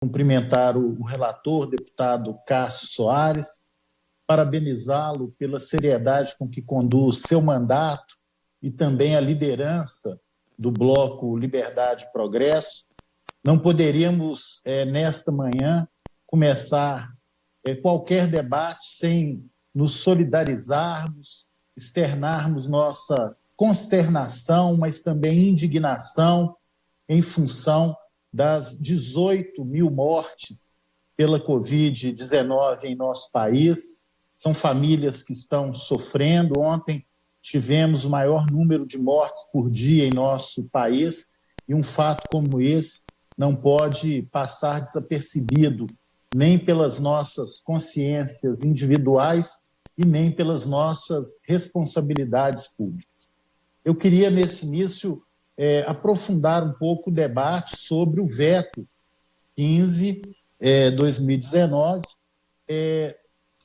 cumprimentar o relator, deputado Cássio Soares, parabenizá-lo pela seriedade com que conduz seu mandato e também a liderança do Bloco Liberdade e Progresso. Não poderíamos, nesta manhã, começar qualquer debate sem nos solidarizarmos, externarmos nossa consternação, mas também indignação em função das 18 mil mortes pela Covid-19 em nosso país. São famílias que estão sofrendo. Ontem tivemos o maior número de mortes por dia em nosso país, e um fato como esse não pode passar desapercebido nem pelas nossas consciências individuais e nem pelas nossas responsabilidades públicas. Eu queria, nesse início, aprofundar um pouco o debate sobre o veto 15/2019,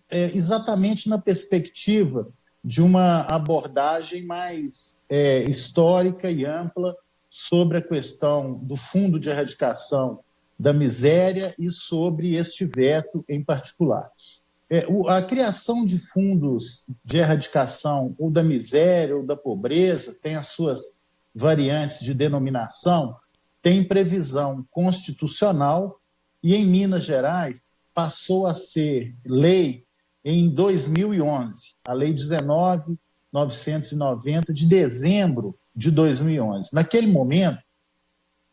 exatamente na perspectiva de uma abordagem mais histórica e ampla sobre a questão do Fundo de Erradicação da Miséria e sobre este veto em particular. A criação de fundos de erradicação ou da miséria ou da pobreza tem as suas variantes de denominação, tem previsão constitucional e, em Minas Gerais, passou a ser lei em 2011, a Lei 19.990, de dezembro de 2011. Naquele momento,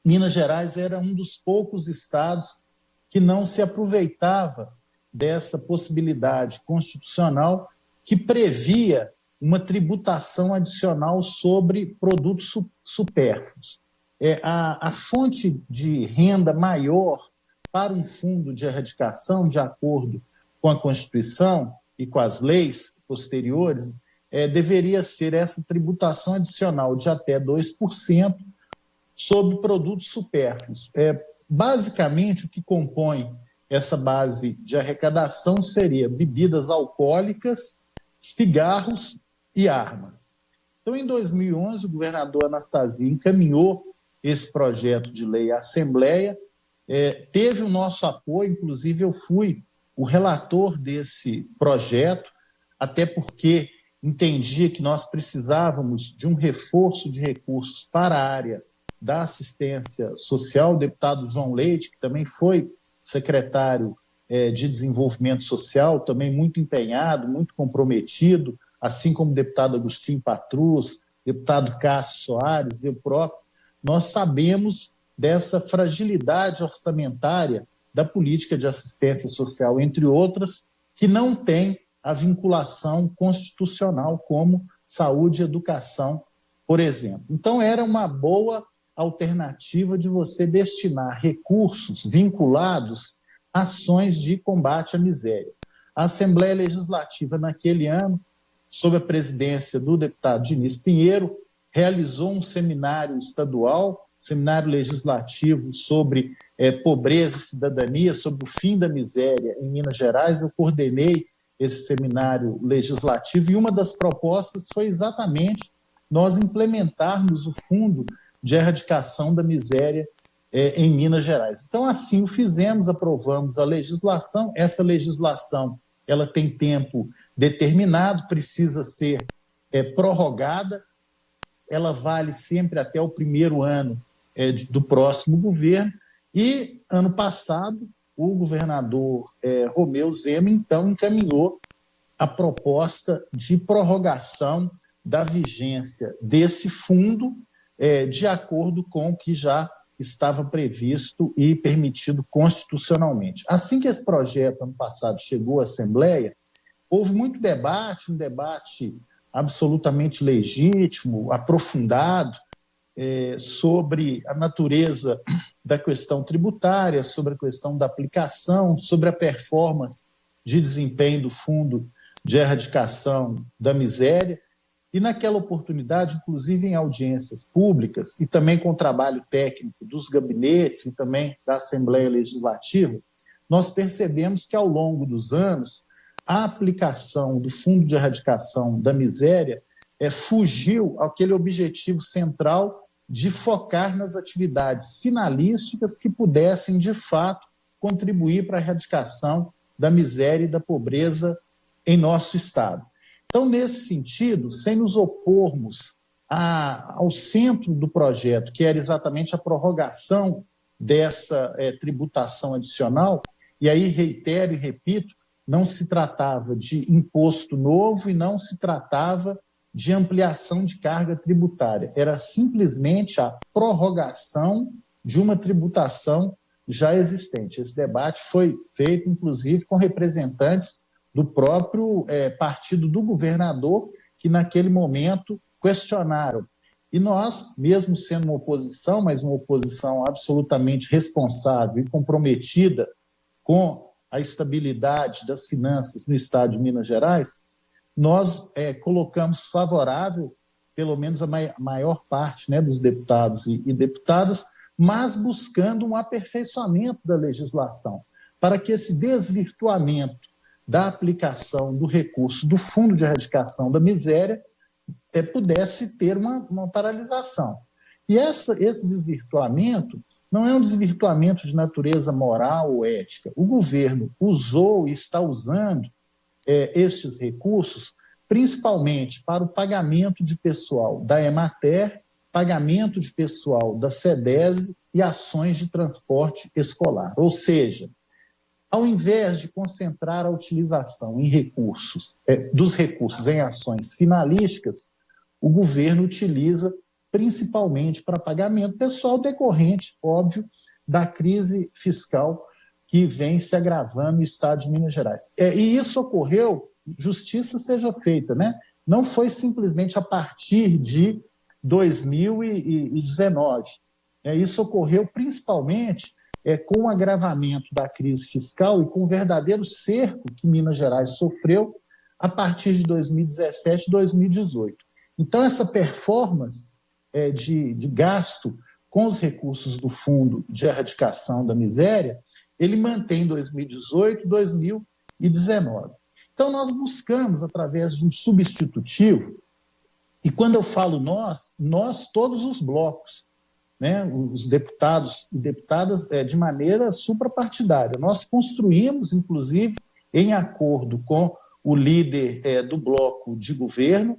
Minas Gerais era um dos poucos estados que não se aproveitava dessa possibilidade constitucional que previa uma tributação adicional sobre produtos supérfluos. A fonte de renda maior para um fundo de erradicação, de acordo com a Constituição e com as leis posteriores, deveria ser essa tributação adicional de até 2% sobre produtos supérfluos. Basicamente, o que compõe essa base de arrecadação seria bebidas alcoólicas, cigarros e armas. Então, em 2011, o governador Anastasia encaminhou esse projeto de lei à Assembleia, teve o nosso apoio, inclusive eu fui o relator desse projeto, até porque entendia que nós precisávamos de um reforço de recursos para a área da assistência social. O deputado João Leite, que também foi secretário de Desenvolvimento Social, também muito empenhado, muito comprometido, assim como o deputado Agostinho Patrus, deputado Cássio Soares, eu próprio, nós sabemos dessa fragilidade orçamentária da política de assistência social, entre outras, que não tem a vinculação constitucional como saúde e educação, por exemplo. Então, era uma boa alternativa de você destinar recursos vinculados a ações de combate à miséria. A Assembleia Legislativa, naquele ano, sob a presidência do deputado Diniz Pinheiro, realizou um seminário estadual, seminário legislativo sobre pobreza e cidadania, sobre o fim da miséria em Minas Gerais. Eu coordenei esse seminário legislativo e uma das propostas foi exatamente nós implementarmos o Fundo de Erradicação da Miséria em Minas Gerais. Então, assim o fizemos, aprovamos a legislação. Essa legislação ela tem tempo determinado, precisa ser prorrogada, ela vale sempre até o primeiro ano do próximo governo, e ano passado o governador Romeu Zema, então, encaminhou a proposta de prorrogação da vigência desse fundo, de acordo com o que já estava previsto e permitido constitucionalmente. Assim que esse projeto, ano passado, chegou à Assembleia, houve muito debate, um debate absolutamente legítimo, aprofundado, sobre a natureza da questão tributária, sobre a questão da aplicação, sobre a performance de desempenho do Fundo de Erradicação da Miséria. E naquela oportunidade, inclusive em audiências públicas e também com o trabalho técnico dos gabinetes e também da Assembleia Legislativa, nós percebemos que ao longo dos anos a aplicação do Fundo de Erradicação da Miséria fugiu àquele objetivo central de focar nas atividades finalísticas que pudessem, de fato, contribuir para a erradicação da miséria e da pobreza em nosso Estado. Então, nesse sentido, sem nos opormos ao centro do projeto, que era exatamente a prorrogação dessa tributação adicional, e aí reitero e repito, não se tratava de imposto novo e não se tratava de ampliação de carga tributária, era simplesmente a prorrogação de uma tributação já existente. Esse debate foi feito, inclusive, com representantes do próprio partido do governador, que naquele momento questionaram. E nós, mesmo sendo uma oposição, mas uma oposição absolutamente responsável e comprometida com a estabilidade das finanças no Estado de Minas Gerais, nós colocamos favorável, pelo menos a maior parte, né, dos deputados e deputadas, mas buscando um aperfeiçoamento da legislação, para que esse desvirtuamento da aplicação do recurso do Fundo de Erradicação da Miséria pudesse ter uma paralisação. E esse desvirtuamento não é um desvirtuamento de natureza moral ou ética. O governo usou e está usando estes recursos principalmente para o pagamento de pessoal da Emater, pagamento de pessoal da SEDESE e ações de transporte escolar. Ou seja, ao invés de concentrar a utilização dos recursos em ações finalísticas, o governo utiliza principalmente para pagamento pessoal decorrente, óbvio, da crise fiscal que vem se agravando no Estado de Minas Gerais. E isso ocorreu, justiça seja feita, né? Não foi simplesmente a partir de 2019. Isso ocorreu principalmente com o agravamento da crise fiscal e com o verdadeiro cerco que Minas Gerais sofreu a partir de 2017 e 2018. Então, essa performance de gasto com os recursos do Fundo de Erradicação da Miséria, ele mantém 2018 e 2019. Então, nós buscamos, através de um substitutivo, e quando eu falo nós todos os blocos, né, os deputados e deputadas de maneira suprapartidária. Nós construímos, inclusive, em acordo com o líder do bloco de governo,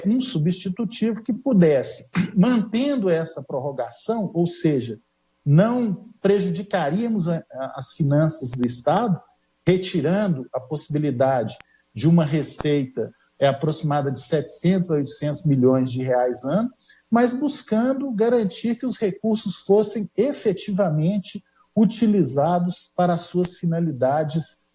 um substitutivo que pudesse, mantendo essa prorrogação, ou seja, não prejudicaríamos as finanças do Estado, retirando a possibilidade de uma receita aproximada de 700 a 800 milhões de reais ano, mas buscando garantir que os recursos fossem efetivamente utilizados para as suas finalidades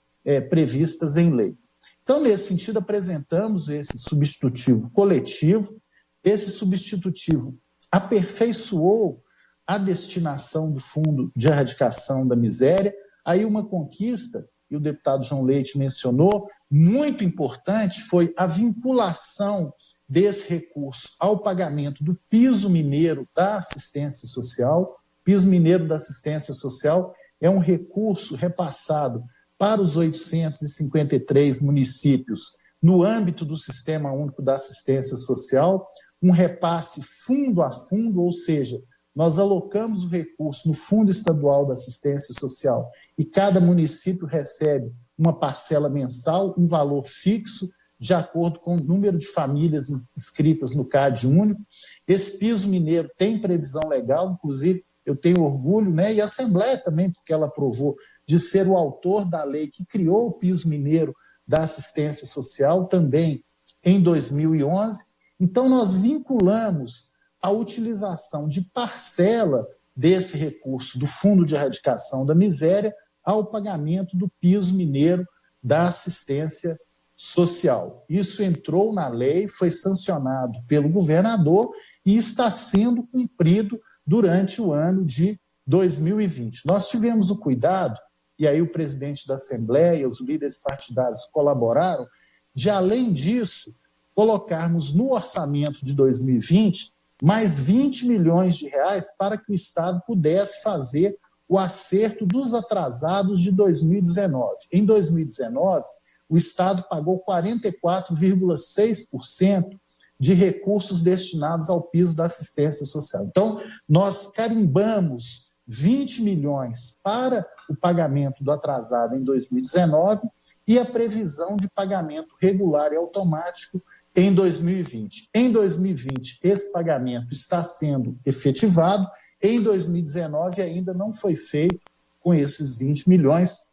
previstas em lei. Então, nesse sentido, apresentamos esse substitutivo coletivo. Esse substitutivo aperfeiçoou a destinação do Fundo de Erradicação da Miséria. Aí uma conquista, e o deputado João Leite mencionou, muito importante foi a vinculação desse recurso ao pagamento do piso mineiro da assistência social. O piso mineiro da assistência social é um recurso repassado para os 853 municípios no âmbito do Sistema Único da Assistência Social, um repasse fundo a fundo, ou seja, nós alocamos o recurso no Fundo Estadual da Assistência Social e cada município recebe uma parcela mensal, um valor fixo, de acordo com o número de famílias inscritas no CAD único. Esse piso mineiro tem previsão legal, inclusive eu tenho orgulho, né, e a Assembleia também, porque ela aprovou, de ser o autor da lei que criou o piso mineiro da assistência social, também em 2011. Então, nós vinculamos a utilização de parcela desse recurso do Fundo de Erradicação da Miséria ao pagamento do piso mineiro da assistência social. Isso entrou na lei, foi sancionado pelo governador e está sendo cumprido durante o ano de 2020. Nós tivemos o cuidado, e aí o presidente da Assembleia, os líderes partidários colaboraram, de, além disso, colocarmos no orçamento de 2020 mais 20 milhões de reais para que o Estado pudesse fazer o acerto dos atrasados de 2019. Em 2019, o Estado pagou 44,6% de recursos destinados ao piso da assistência social. Então, nós carimbamos 20 milhões para o pagamento do atrasado em 2019 e a previsão de pagamento regular e automático em 2020. Em 2020, esse pagamento está sendo efetivado, em 2019 ainda não foi feito com esses 20 milhões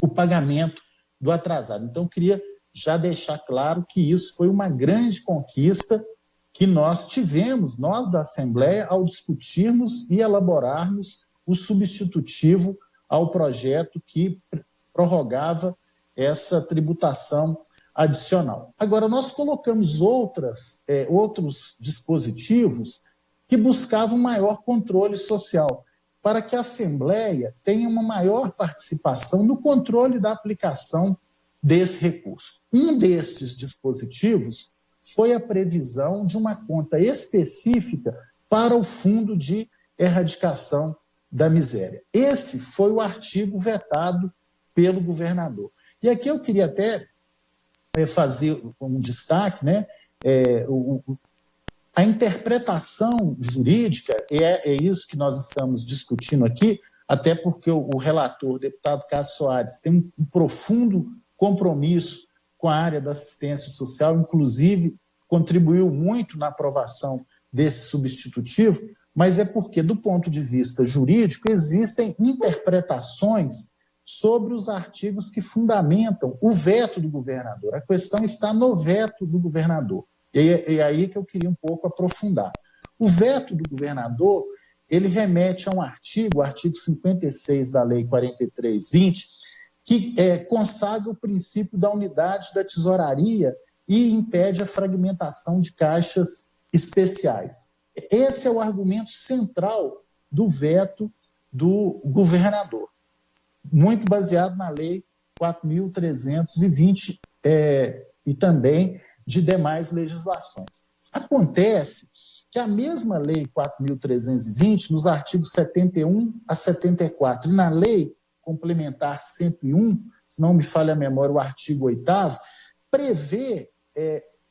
o pagamento do atrasado. Então, queria já deixar claro que isso foi uma grande conquista que nós tivemos, nós da Assembleia, ao discutirmos e elaborarmos o substitutivo ao projeto que prorrogava essa tributação adicional. Agora, nós colocamos outros dispositivos que buscavam maior controle social, para que a Assembleia tenha uma maior participação no controle da aplicação desse recurso. Um destes dispositivos foi a previsão de uma conta específica para o Fundo de Erradicação da Miséria. Esse foi o artigo vetado pelo governador. E aqui eu queria até fazer um destaque, né? A interpretação jurídica, é isso que nós estamos discutindo aqui, até porque o relator, o deputado Cássio Soares, tem um profundo compromisso com a área da assistência social, inclusive contribuiu muito na aprovação desse substitutivo, mas é porque, do ponto de vista jurídico, existem interpretações sobre os artigos que fundamentam o veto do governador. A questão está no veto do governador. E é aí que eu queria um pouco aprofundar. O veto do governador, ele remete a um artigo, o artigo 56 da Lei 43/20, que consagra o princípio da unidade da tesouraria e impede a fragmentação de caixas especiais. Esse é o argumento central do veto do governador, muito baseado na Lei 4.320 e também de demais legislações. Acontece que a mesma Lei 4.320, nos artigos 71 a 74, e na Lei Complementar 101, se não me falha a memória, o artigo 8º, prevê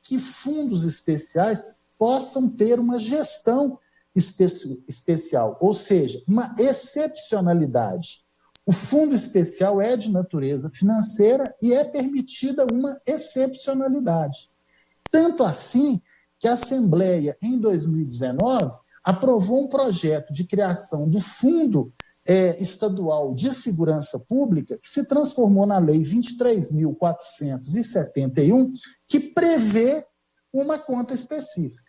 que fundos especiais possam ter uma gestão especial, ou seja, uma excepcionalidade. O fundo especial é de natureza financeira e é permitida uma excepcionalidade. Tanto assim que a Assembleia, em 2019, aprovou um projeto de criação do Fundo Estadual de Segurança Pública, que se transformou na Lei 23.471, que prevê uma conta específica.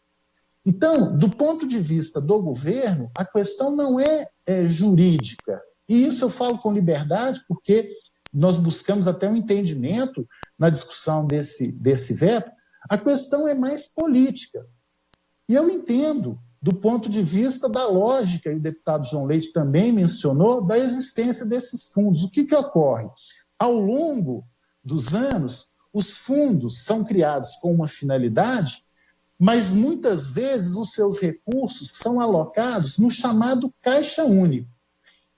Então, do ponto de vista do governo, a questão não é jurídica. E isso eu falo com liberdade, porque nós buscamos até um entendimento na discussão desse veto. A questão é mais política. E eu entendo, do ponto de vista da lógica, e o deputado João Leite também mencionou, da existência desses fundos. O que ocorre? Ao longo dos anos, os fundos são criados com uma finalidade, mas muitas vezes os seus recursos são alocados no chamado Caixa Único.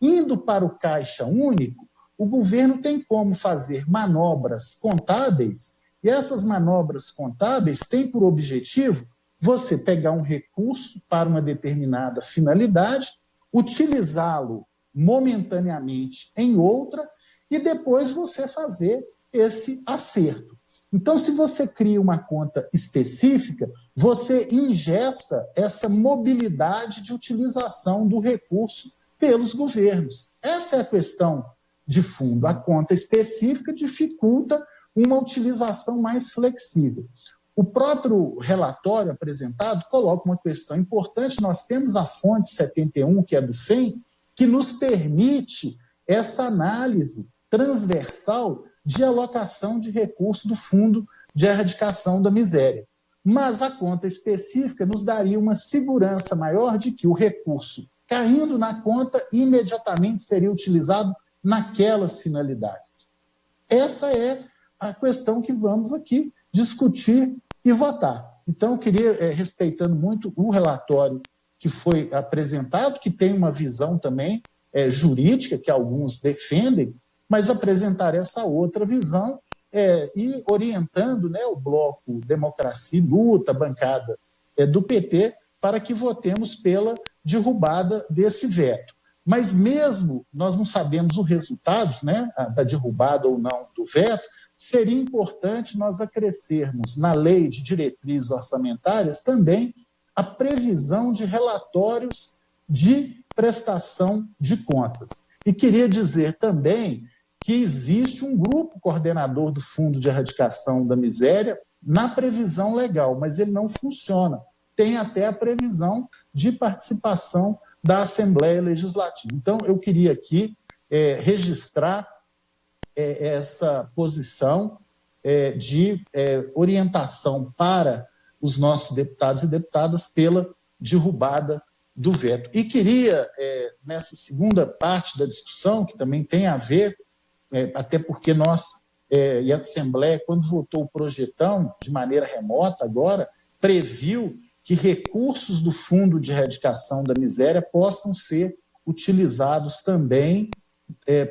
Indo para o Caixa Único, o governo tem como fazer manobras contábeis, e essas manobras contábeis têm por objetivo você pegar um recurso para uma determinada finalidade, utilizá-lo momentaneamente em outra e depois você fazer esse acerto. Então, se você cria uma conta específica, você engessa essa mobilidade de utilização do recurso pelos governos. Essa é a questão de fundo. A conta específica dificulta uma utilização mais flexível. O próprio relatório apresentado coloca uma questão importante. Nós temos a fonte 71, que é do FEM, que nos permite essa análise transversal de alocação de recursos do Fundo de Erradicação da Miséria. Mas a conta específica nos daria uma segurança maior de que o recurso, caindo na conta, imediatamente seria utilizado naquelas finalidades. Essa é a questão que vamos aqui discutir e votar. Então, eu queria, respeitando muito o relatório que foi apresentado, que tem uma visão também jurídica, que alguns defendem, mas apresentar essa outra visão e orientando, né, o Bloco Democracia e Luta, a bancada do PT, para que votemos pela derrubada desse veto. Mas mesmo nós não sabemos o resultado, né, da derrubada ou não do veto, seria importante nós acrescermos na lei de diretrizes orçamentárias também a previsão de relatórios de prestação de contas. E queria dizer também que existe um grupo coordenador do Fundo de Erradicação da Miséria na previsão legal, mas ele não funciona. Tem até a previsão de participação da Assembleia Legislativa. Então, eu queria aqui registrar essa posição de orientação para os nossos deputados e deputadas pela derrubada do veto. E queria, nessa segunda parte da discussão, que também tem a ver, até porque nós, e a Assembleia, quando votou o projetão, de maneira remota agora, previu que recursos do Fundo de Erradicação da Miséria possam ser utilizados também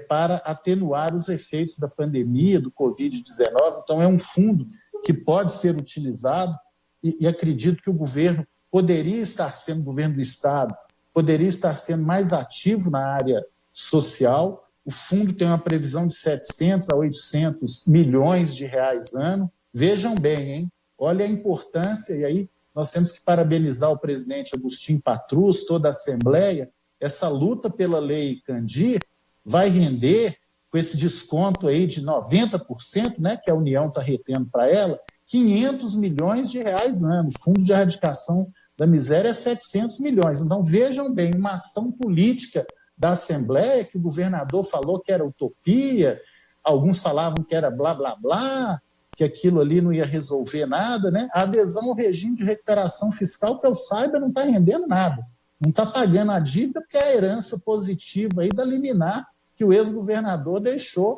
para atenuar os efeitos da pandemia, do Covid-19. Então, é um fundo que pode ser utilizado e acredito que o governo poderia estar sendo, o governo do Estado, poderia estar sendo mais ativo na área social. O fundo tem uma previsão de 700 a 800 milhões de reais ano. Vejam bem, hein? Olha a importância, e aí nós temos que parabenizar o presidente Agostinho Patrus, toda a Assembleia. Essa luta pela Lei Candir vai render, com esse desconto aí de 90%, né, que a União está retendo para ela, 500 milhões de reais ano. O Fundo de Erradicação da Miséria é 700 milhões. Então, vejam bem, uma ação política da Assembleia, que o governador falou que era utopia, alguns falavam que era blá, blá, blá, que aquilo ali não ia resolver nada, né? A adesão ao regime de recuperação fiscal, que eu saiba, não está rendendo nada. Não está pagando a dívida, porque é a herança positiva aí da liminar que o ex-governador deixou,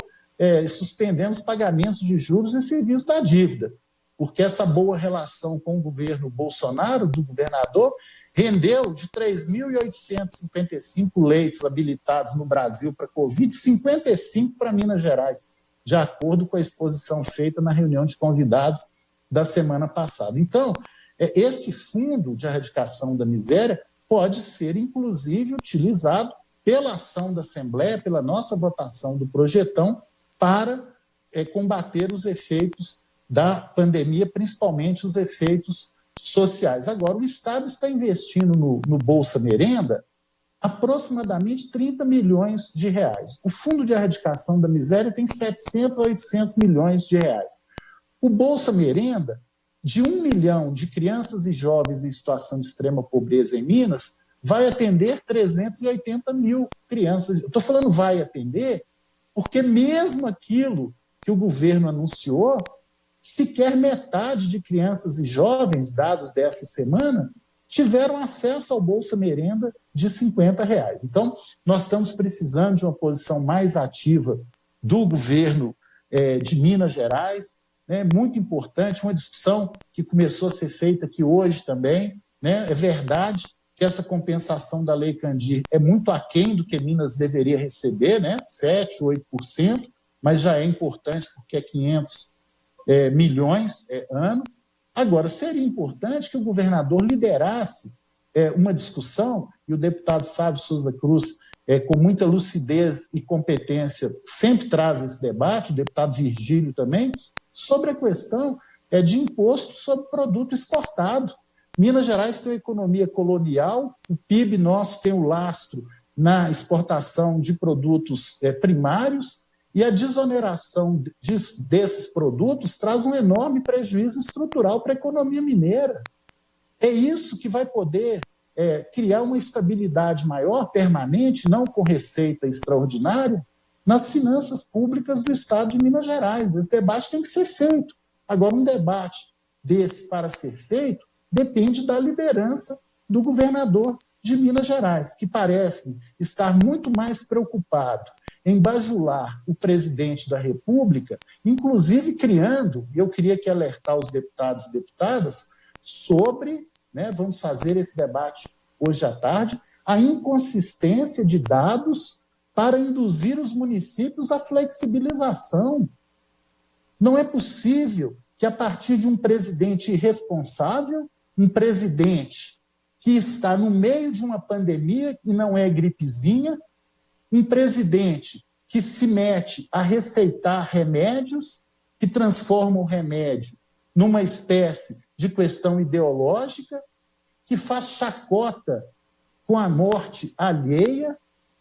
suspendendo os pagamentos de juros e serviços da dívida. Porque essa boa relação com o governo Bolsonaro, do governador, rendeu de 3.855 leitos habilitados no Brasil para Covid, 55 para Minas Gerais, de acordo com a exposição feita na reunião de convidados da semana passada. Então, esse Fundo de Erradicação da Miséria pode ser, inclusive, utilizado pela ação da Assembleia, pela nossa votação do projetão, para combater os efeitos da pandemia, principalmente os efeitos sociais. Agora, o Estado está investindo no Bolsa Merenda aproximadamente 30 milhões de reais. O Fundo de Erradicação da Miséria tem 700 a 800 milhões de reais. O Bolsa Merenda, de 1 milhão de crianças e jovens em situação de extrema pobreza em Minas, vai atender 380 mil crianças. Eu estou falando vai atender, porque mesmo aquilo que o governo anunciou, sequer metade de crianças e jovens, dados dessa semana, tiveram acesso ao Bolsa Merenda de R$50. Então, nós estamos precisando de uma posição mais ativa do governo de Minas Gerais, né? Muito importante, uma discussão que começou a ser feita aqui hoje também, né? É verdade que essa compensação da Lei Candir é muito aquém do que Minas deveria receber, né? 7%, 8%, mas já é importante porque é 500 milhões ano. Agora, seria importante que o governador liderasse uma discussão, e o deputado Sávio Souza Cruz, com muita lucidez e competência, sempre traz esse debate, o deputado Virgílio também, sobre a questão de imposto sobre produto exportado. Minas Gerais tem uma economia colonial, o PIB nosso tem o lastro na exportação de produtos primários, e a desoneração desses produtos traz um enorme prejuízo estrutural para a economia mineira. É isso que vai poder criar uma estabilidade maior, permanente, não com receita extraordinária, nas finanças públicas do Estado de Minas Gerais. Esse debate tem que ser feito. Agora, um debate desse para ser feito depende da liderança do governador de Minas Gerais, que parece estar muito mais preocupado em bajular o presidente da República, inclusive criando, eu queria que alertar os deputados e deputadas sobre, né, vamos fazer esse debate hoje à tarde, a inconsistência de dados para induzir os municípios à flexibilização. Não é possível que, a partir de um presidente irresponsável, um presidente que está no meio de uma pandemia, e não é gripezinha, um presidente que se mete a receitar remédios, que transforma o remédio numa espécie de questão ideológica, que faz chacota com a morte alheia,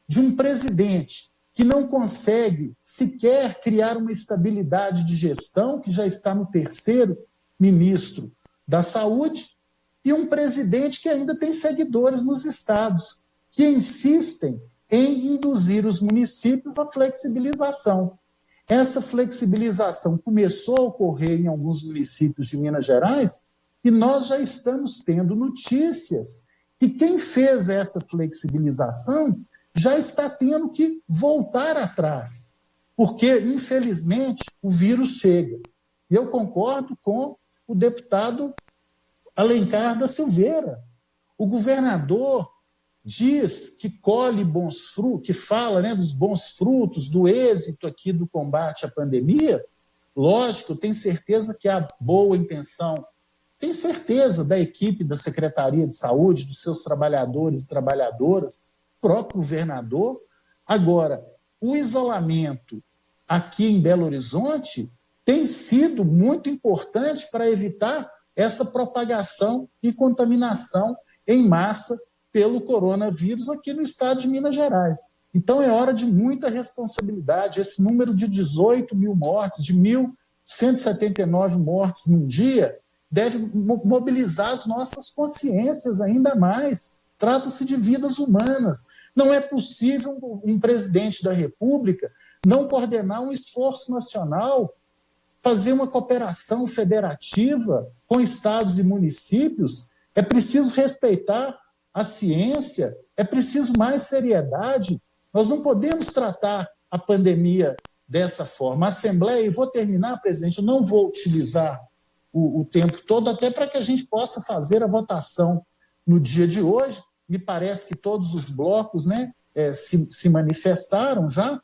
de um presidente que não consegue sequer criar uma estabilidade de gestão, que já está no terceiro ministro da Saúde, e um presidente que ainda tem seguidores nos estados, que insistem em induzir os municípios à flexibilização. Essa flexibilização começou a ocorrer em alguns municípios de Minas Gerais e nós já estamos tendo notícias que quem fez essa flexibilização já está tendo que voltar atrás, porque, infelizmente, o vírus chega. E eu concordo com o deputado Alencar da Silveira. O governador diz que colhe bons frutos, que fala, né, dos bons frutos, do êxito aqui do combate à pandemia. Lógico, tem certeza que há boa intenção, tem certeza da equipe da Secretaria de Saúde, dos seus trabalhadores e trabalhadoras, próprio governador. Agora, o isolamento aqui em Belo Horizonte tem sido muito importante para evitar essa propagação e contaminação em massa pelo coronavírus aqui no estado de Minas Gerais. Então, é hora de muita responsabilidade. Esse número de 18 mil mortes, de 1.179 mortes num dia, deve mobilizar as nossas consciências ainda mais. Trata-se de vidas humanas. Não é possível um presidente da República não coordenar um esforço nacional, fazer uma cooperação federativa com estados e municípios. É preciso respeitar a ciência, é preciso mais seriedade. Nós não podemos tratar a pandemia dessa forma. A Assembleia, e vou terminar, presidente, eu não vou utilizar o tempo todo, até para que a gente possa fazer a votação no dia de hoje. Me parece que todos os blocos, né, se manifestaram já,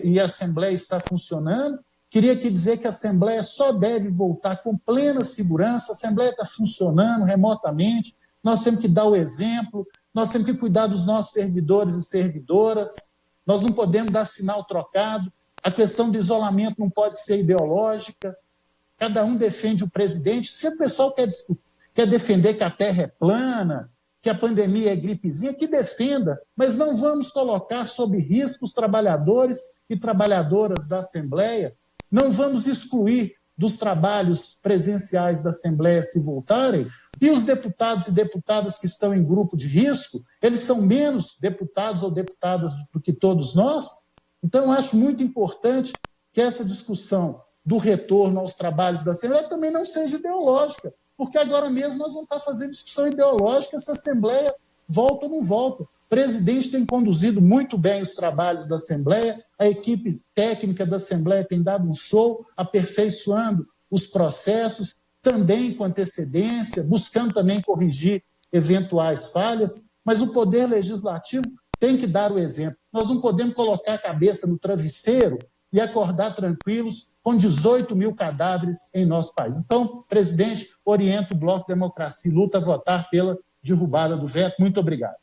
e a Assembleia está funcionando. Queria aqui dizer que a Assembleia só deve voltar com plena segurança. A Assembleia está funcionando remotamente, nós temos que dar o exemplo, nós temos que cuidar dos nossos servidores e servidoras, nós não podemos dar sinal trocado, a questão do isolamento não pode ser ideológica, cada um defende o presidente. Se o pessoal quer defender que a Terra é plana, que a pandemia é gripezinha, que defenda, mas não vamos colocar sob risco os trabalhadores e trabalhadoras da Assembleia, não vamos excluir dos trabalhos presenciais da Assembleia se voltarem, e os deputados e deputadas que estão em grupo de risco, eles são menos deputados ou deputadas do que todos nós. Então, eu acho muito importante que essa discussão do retorno aos trabalhos da Assembleia também não seja ideológica, porque agora mesmo nós vamos estar fazendo discussão ideológica se a Assembleia volta ou não volta. O presidente tem conduzido muito bem os trabalhos da Assembleia, a equipe técnica da Assembleia tem dado um show, aperfeiçoando os processos, também com antecedência, buscando também corrigir eventuais falhas, mas o Poder Legislativo tem que dar o exemplo. Nós não podemos colocar a cabeça no travesseiro e acordar tranquilos com 18 mil cadáveres em nosso país. Então, presidente, oriento o Bloco Democracia e Luta a votar pela derrubada do veto. Muito obrigado.